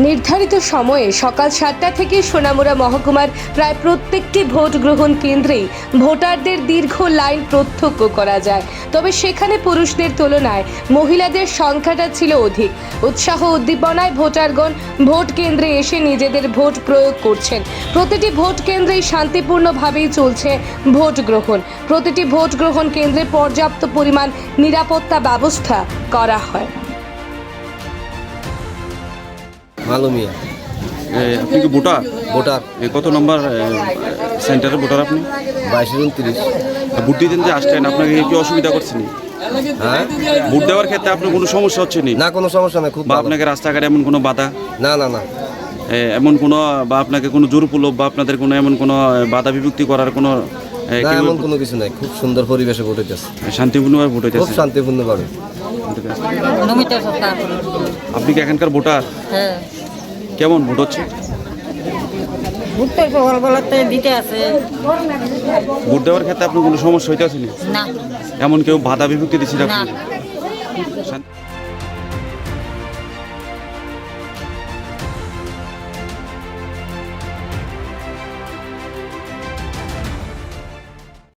নির্ধারিত সময়ে সকাল 7টা থেকে সোনামুড়া মহকুমার প্রায় প্রত্যেকটি ভোট গ্রহণ কেন্দ্রেই ভোটারদের দীর্ঘ লাইন প্রত্যক্ষ করা যায়। তবে সেখানে পুরুষদের তুলনায় মহিলাদের সংখ্যাটা ছিল অধিক। উৎসাহ উদ্দীপনায় ভোটারগণ ভোট কেন্দ্রে এসে নিজেদের ভোট প্রয়োগ করছেন। প্রতিটি ভোট কেন্দ্রেই শান্তিপূর্ণভাবেই চলছে ভোট গ্রহণ। প্রতিটি ভোট গ্রহণ কেন্দ্রে পর্যাপ্ত পরিমাণ নিরাপত্তা ব্যবস্থা করা হয়। ভালো মিয়া। আপনি কি ভোটার? ভোটার কত নম্বর সেন্টারে ভোটার আপনি? 22-29। ভোট দিতে যে আসছেন আপনাকে কি অসুবিধা করছেন? হ্যাঁ, ভোট দেওয়ার ক্ষেত্রে আপনার কোনো সমস্যা হচ্ছে নি? না কোনো সমস্যা নেই, খুব বা ভালো। আপনাকে রাস্তাঘাটে এমন কোনো বাধা, না না না এমন কোনো বা আপনাকে কোনো জোরপূর্বক বা আপনাদের কোনো এমন কোনো বাধা বিভক্তি করার কোনো না, এমন কোনো কিছু নাই। খুব সুন্দর পরিবেশে ভোট হইতেছে, শান্তিপূর্ণভাবে ভোট খুব হইতেছে? শান্তিপূর্ণভাবে। নমিতা সরকার। আপনি কি এখানকার ভোটার? হ্যাঁ, কেমন ভোট হচ্ছে? ভোটটা সকালবেলাতে দিতে আছে। ভোট দেওয়ার ক্ষেত্রে আপনার কোনো সমস্যা হইতেছে না? না, এমন কেউ বাধা বিভক্তি দিচ্ছিল না। আপনি?